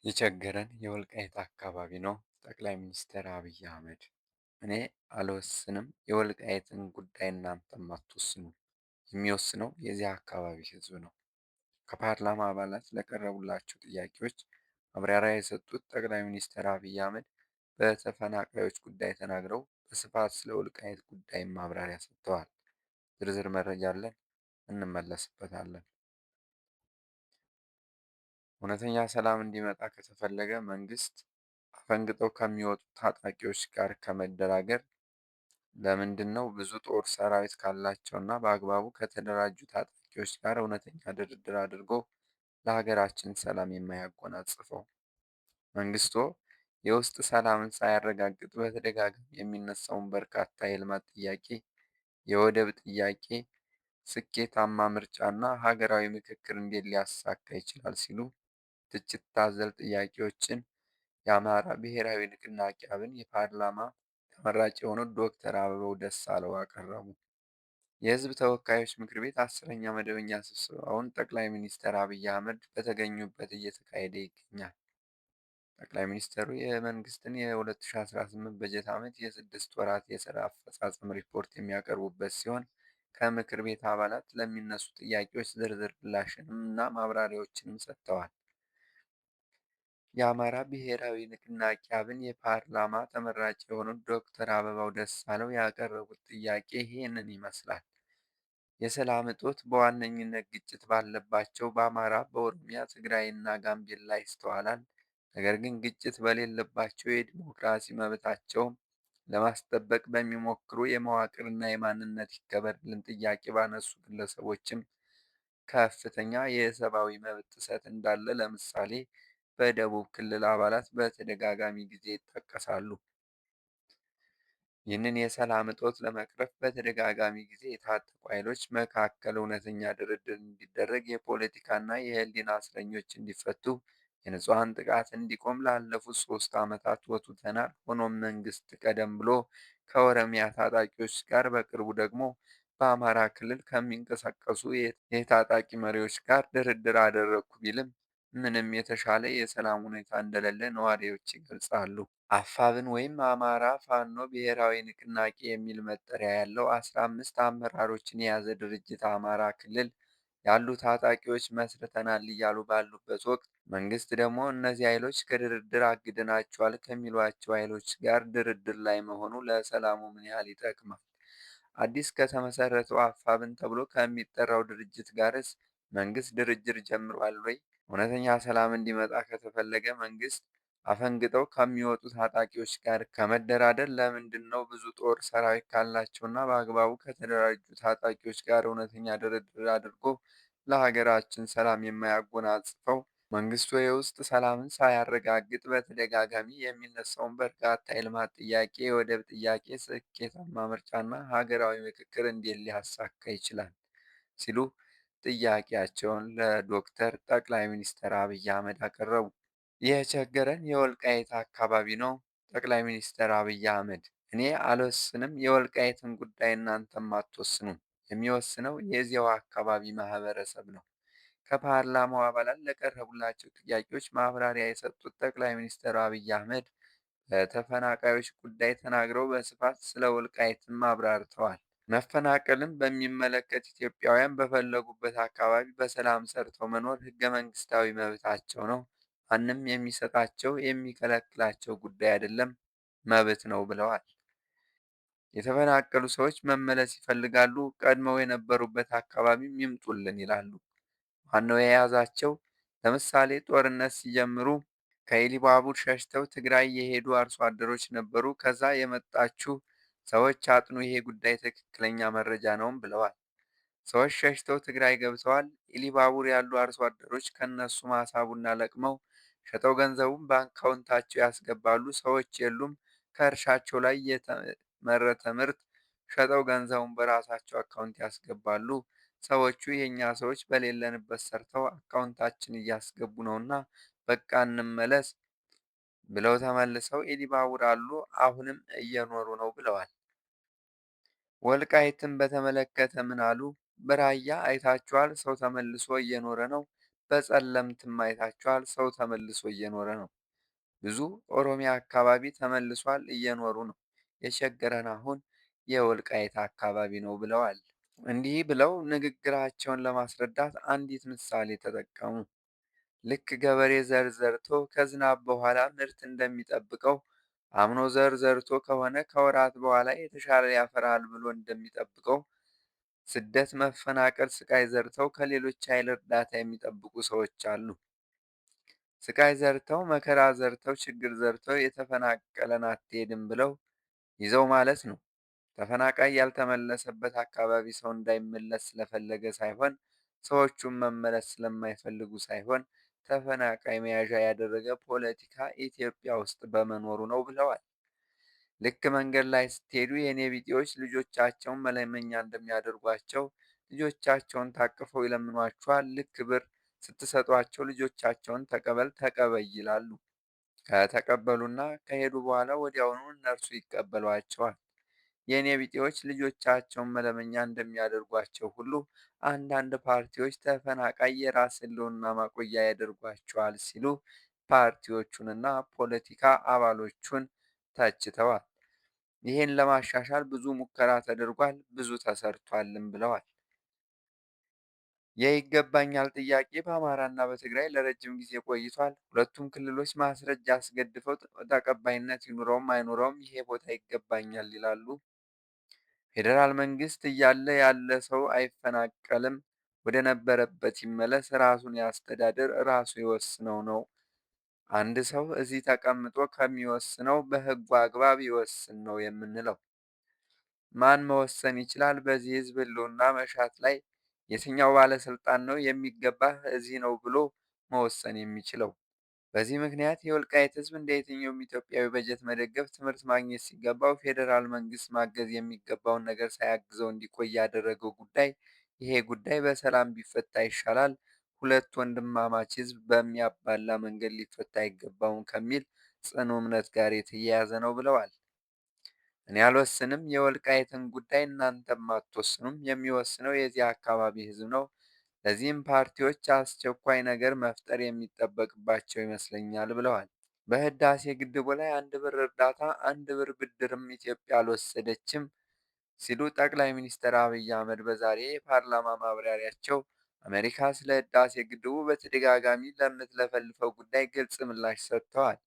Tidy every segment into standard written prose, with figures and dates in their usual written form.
የቸገረን የወልቃይት አካባቢ ነው። ጠቅላይ ሚኒስትር አብይ አህመድ እኔ አልወስንም፣ የወልቃይትን ጉዳይ እናንተም አትወስኑ። የሚወስነው የዚያ አካባቢ ህዝብ ነው። ከፓርላማ አባላት ለቀረቡላቸው ጥያቄዎች ማብራሪያ የሰጡት ጠቅላይ ሚኒስትር አብይ አህመድ በተፈናቃዮች ጉዳይ ተናግረው በስፋት ስለ ወልቃይት ጉዳይ ማብራሪያ ሰጥተዋል። ዝርዝር መረጃ አለን፣ እንመለስበታለን። እውነተኛ ሰላም እንዲመጣ ከተፈለገ መንግስት አፈንግጠው ከሚወጡ ታጣቂዎች ጋር ከመደራደር ለምንድን ነው ብዙ ጦር ሰራዊት ካላቸው እና በአግባቡ ከተደራጁ ታጣቂዎች ጋር እውነተኛ ድርድር አድርጎ ለሀገራችን ሰላም የማያጎናጽፈው? መንግስቶ የውስጥ ሰላምን ሳያረጋግጥ በተደጋጋሚ የሚነሳውን በርካታ የልማት ጥያቄ፣ የወደብ ጥያቄ፣ ስኬታማ ምርጫና ሀገራዊ ምክክር እንዴት ሊያሳካ ይችላል ሲሉ ትችት አዘል ጥያቄዎችን የአማራ ብሔራዊ ንቅናቄ አብን የፓርላማ ተመራጭ የሆኑት ዶክተር አበባው ደሳለው አቀረቡ። የህዝብ ተወካዮች ምክር ቤት 10ኛ መደበኛ ስብሰባውን ጠቅላይ ሚኒስትር አብይ አህመድ በተገኙበት እየተካሄደ ይገኛል። ጠቅላይ ሚኒስትሩ የመንግስትን የ2018 በጀት ዓመት የስድስት ወራት የሥራ አፈጻጸም ሪፖርት የሚያቀርቡበት ሲሆን ከምክር ቤት አባላት ለሚነሱ ጥያቄዎች ዝርዝር ምላሽንም እና ማብራሪያዎችንም ሰጥተዋል። የአማራ ብሔራዊ ንቅናቄ አብን የፓርላማ ተመራጭ የሆኑት ዶክተር አበባው ደሳለው ያቀረቡት ጥያቄ ይህንን ይመስላል። የሰላም እጦት በዋነኝነት ግጭት ባለባቸው በአማራ፣ በኦሮሚያ፣ ትግራይ እና ጋምቤላ ይስተዋላል። ነገር ግን ግጭት በሌለባቸው የዲሞክራሲ መብታቸውን ለማስጠበቅ በሚሞክሩ የመዋቅርና የማንነት ይከበርልን ጥያቄ ባነሱ ግለሰቦችም ከፍተኛ የሰብአዊ መብት ጥሰት እንዳለ ለምሳሌ በደቡብ ክልል አባላት በተደጋጋሚ ጊዜ ይጠቀሳሉ። ይህንን የሰላም እጦት ለመቅረፍ በተደጋጋሚ ጊዜ የታጠቁ ኃይሎች መካከል እውነተኛ ድርድር እንዲደረግ፣ የፖለቲካና የህሊና እስረኞች እንዲፈቱ፣ የንጹሐን ጥቃት እንዲቆም ላለፉት 3 ዓመታት ወትውተናል። ሆኖም መንግስት ቀደም ብሎ ከኦሮሚያ ታጣቂዎች ጋር በቅርቡ ደግሞ በአማራ ክልል ከሚንቀሳቀሱ የታጣቂ መሪዎች ጋር ድርድር አደረግኩ ቢልም ምንም የተሻለ የሰላም ሁኔታ እንደሌለ ነዋሪዎች ይገልጻሉ። አፋብን ወይም አማራ ፋኖ ብሔራዊ ንቅናቄ የሚል መጠሪያ ያለው 15 አመራሮችን የያዘ ድርጅት አማራ ክልል ያሉ ታጣቂዎች መስርተናል እያሉ ባሉበት ወቅት መንግስት ደግሞ እነዚህ ኃይሎች ከድርድር አግደናቸዋል ከሚሏቸው ኃይሎች ጋር ድርድር ላይ መሆኑ ለሰላሙ ምን ያህል ይጠቅማል? አዲስ ከተመሰረተው አፋብን ተብሎ ከሚጠራው ድርጅት ጋርስ መንግስት ድርድር ጀምሯል ወይ? እውነተኛ ሰላም እንዲመጣ ከተፈለገ መንግስት አፈንግጠው ከሚወጡ ታጣቂዎች ጋር ከመደራደር ለምንድን ነው ብዙ ጦር ሰራዊት ካላቸው እና በአግባቡ ከተደራጁ ታጣቂዎች ጋር እውነተኛ ድርድር አድርጎ ለሀገራችን ሰላም የማያጎናጽፈው? መንግስቱ የውስጥ ሰላምን ሳያረጋግጥ በተደጋጋሚ የሚነሳውን በርካታ የልማት ጥያቄ፣ የወደብ ጥያቄ፣ ስኬታማ ምርጫና ሀገራዊ ምክክር እንዴት ሊያሳካ ይችላል? ሲሉ ጥያቄያቸውን ለዶክተር ጠቅላይ ሚኒስትር አብይ አህመድ አቀረቡ። የቸገረን የወልቃይት አካባቢ ነው። ጠቅላይ ሚኒስትር አብይ አህመድ እኔ አልወስንም፣ የወልቃይትን ጉዳይ እናንተም አትወስኑም። የሚወስነው የዚያው አካባቢ ማህበረሰብ ነው። ከፓርላማው አባላት ለቀረቡላቸው ጥያቄዎች ማብራሪያ የሰጡት ጠቅላይ ሚኒስትር አብይ አህመድ በተፈናቃዮች ጉዳይ ተናግረው በስፋት ስለ ወልቃይትም አብራርተዋል። መፈናቀልን በሚመለከት ኢትዮጵያውያን በፈለጉበት አካባቢ በሰላም ሰርተው መኖር ህገ መንግስታዊ መብታቸው ነው። ማንም የሚሰጣቸው የሚከለክላቸው ጉዳይ አይደለም፣ መብት ነው ብለዋል። የተፈናቀሉ ሰዎች መመለስ ይፈልጋሉ፣ ቀድመው የነበሩበት አካባቢም ይምጡልን ይላሉ። ዋናው የያዛቸው ለምሳሌ ጦርነት ሲጀምሩ ከኢሊባቡር ሸሽተው ትግራይ የሄዱ አርሶ አደሮች ነበሩ። ከዛ የመጣችሁ ሰዎች አጥኑ፣ ይሄ ጉዳይ ትክክለኛ መረጃ ነውም ብለዋል። ሰዎች ሸሽተው ትግራይ ገብተዋል። ኢሊባቡር ያሉ አርሶ አደሮች ከነሱ ማሳ ቡና ለቅመው ሸጠው ገንዘቡን በአካውንታቸው ያስገባሉ። ሰዎች የሉም። ከእርሻቸው ላይ የተመረተ ምርት ሸጠው ገንዘቡን በራሳቸው አካውንት ያስገባሉ። ሰዎቹ የእኛ ሰዎች በሌለንበት ሰርተው አካውንታችን እያስገቡ ነውና በቃ እንመለስ ብለው ተመልሰው ኢሊባቡር አሉ። አሁንም እየኖሩ ነው ብለዋል። ወልቃይትን በተመለከተ ምን አሉ? በራያ አይታችኋል፣ ሰው ተመልሶ እየኖረ ነው። በጸለምትም አይታችኋል። ሰው ተመልሶ እየኖረ ነው። ብዙ ኦሮሚያ አካባቢ ተመልሷል፣ እየኖሩ ነው። የቸገረን አሁን የወልቃይት አካባቢ ነው ብለዋል። እንዲህ ብለው ንግግራቸውን ለማስረዳት አንዲት ምሳሌ ተጠቀሙ። ልክ ገበሬ ዘር ዘርቶ ከዝናብ በኋላ ምርት እንደሚጠብቀው አምኖ ዘር ዘርቶ ከሆነ ከወራት በኋላ የተሻለ ያፈራል ብሎ እንደሚጠብቀው ስደት፣ መፈናቀል፣ ስቃይ ዘርተው ከሌሎች ኃይል እርዳታ የሚጠብቁ ሰዎች አሉ። ስቃይ ዘርተው መከራ ዘርተው ችግር ዘርተው የተፈናቀለን አትሄድም ብለው ይዘው ማለት ነው። ተፈናቃይ ያልተመለሰበት አካባቢ ሰው እንዳይመለስ ስለፈለገ ሳይሆን ሰዎቹም መመለስ ስለማይፈልጉ ሳይሆን ተፈናቃይ መያዣ ያደረገ ፖለቲካ ኢትዮጵያ ውስጥ በመኖሩ ነው ብለዋል። ልክ መንገድ ላይ ስትሄዱ የኔ ቢጤዎች ልጆቻቸውን መለመኛ እንደሚያደርጓቸው ልጆቻቸውን ታቅፈው ይለምኗቸዋል። ልክ ብር ስትሰጧቸው ልጆቻቸውን ተቀበል ተቀበይ ይላሉ። ከተቀበሉና ከሄዱ በኋላ ወዲያውኑ እነርሱ ይቀበሏቸዋል። የኔ ቢጤዎች ልጆቻቸውን መለመኛ እንደሚያደርጓቸው ሁሉ አንዳንድ ፓርቲዎች ተፈናቃይ የራስ ሕልውና ማቆያ ያደርጓቸዋል ሲሉ ፓርቲዎቹንና ፖለቲካ አባሎቹን ተችተዋል። ይህን ለማሻሻል ብዙ ሙከራ ተደርጓል፣ ብዙ ተሰርቷልም ብለዋል። የይገባኛል ጥያቄ በአማራና በትግራይ ለረጅም ጊዜ ቆይቷል። ሁለቱም ክልሎች ማስረጃ አስገድፈው ተቀባይነት ይኑረውም አይኑረውም ይሄ ቦታ ይገባኛል ይላሉ። ፌዴራል መንግስት እያለ ያለ ሰው አይፈናቀልም፣ ወደ ነበረበት ይመለስ፣ ራሱን ያስተዳድር፣ ራሱ ይወስነው ነው። አንድ ሰው እዚህ ተቀምጦ ከሚወስነው በህጉ አግባብ ይወስን ነው የምንለው። ማን መወሰን ይችላል? በዚህ ህዝብ ህልውና መሻት ላይ የትኛው ባለስልጣን ነው የሚገባህ እዚህ ነው ብሎ መወሰን የሚችለው? በዚህ ምክንያት የወልቃይት ህዝብ እንደ የትኛውም ኢትዮጵያዊ በጀት መደገፍ፣ ትምህርት ማግኘት ሲገባው ፌዴራል መንግስት ማገዝ የሚገባውን ነገር ሳያግዘው እንዲቆይ ያደረገው ጉዳይ ይሄ ጉዳይ በሰላም ቢፈታ ይሻላል፣ ሁለት ወንድማማች ህዝብ በሚያባላ መንገድ ሊፈታ አይገባውም ከሚል ጽኑ እምነት ጋር የተያያዘ ነው ብለዋል። እኔ አልወስንም፣ የወልቃይትን ጉዳይ እናንተም አትወስኑም፣ የሚወስነው የዚህ አካባቢ ህዝብ ነው። ለዚህም ፓርቲዎች አስቸኳይ ነገር መፍጠር የሚጠበቅባቸው ይመስለኛል ብለዋል። በህዳሴ ግድቡ ላይ 1 ብር እርዳታ 1 ብር ብድርም ኢትዮጵያ አልወሰደችም ሲሉ ጠቅላይ ሚኒስትር አብይ አህመድ በዛሬ የፓርላማ ማብራሪያቸው አሜሪካ ስለ ህዳሴ ግድቡ በተደጋጋሚ ለምትለፈልፈው ጉዳይ ግልጽ ምላሽ ሰጥተዋል።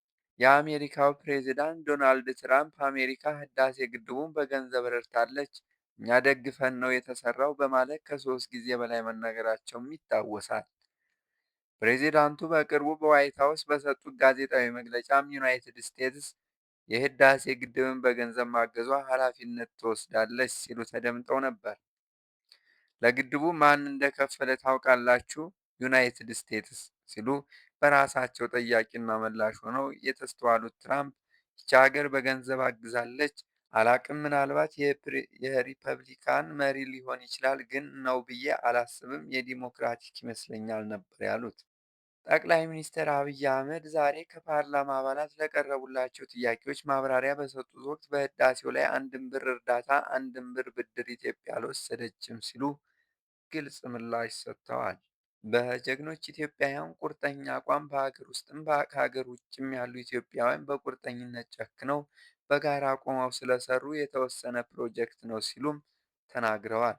የአሜሪካው ፕሬዝዳንት ዶናልድ ትራምፕ አሜሪካ ህዳሴ ግድቡን በገንዘብ ረድታለች፣ እኛ ደግፈን ነው የተሰራው በማለት ከ3 ጊዜ በላይ መናገራቸውም ይታወሳል። ፕሬዚዳንቱ በቅርቡ በዋይት ሀውስ በሰጡት ጋዜጣዊ መግለጫም ዩናይትድ ስቴትስ የህዳሴ ግድብን በገንዘብ ማገዟ ኃላፊነት ትወስዳለች ሲሉ ተደምጠው ነበር። ለግድቡ ማን እንደከፈለ ታውቃላችሁ? ዩናይትድ ስቴትስ ሲሉ በራሳቸው ጠያቂና መላሽ ሆነው የተስተዋሉት ትራምፕ ይቺ ሀገር በገንዘብ አግዛለች አላቅም፣ ምናልባት የሪፐብሊካን መሪ ሊሆን ይችላል፣ ግን ነው ብዬ አላስብም፣ የዲሞክራቲክ ይመስለኛል ነበር ያሉት። ጠቅላይ ሚኒስትር አብይ አህመድ ዛሬ ከፓርላማ አባላት ለቀረቡላቸው ጥያቄዎች ማብራሪያ በሰጡት ወቅት በህዳሴው ላይ 1 ብር እርዳታ 1 ብር ብድር ኢትዮጵያ አልወሰደችም ሲሉ ግልጽ ምላሽ ሰጥተዋል። በጀግኖች ኢትዮጵያውያን ቁርጠኛ አቋም በሀገር ውስጥም ከሀገር ውጭም ያሉ ኢትዮጵያውያን በቁርጠኝነት ጨክነው በጋራ ቆመው ስለሰሩ የተወሰነ ፕሮጀክት ነው ሲሉም ተናግረዋል።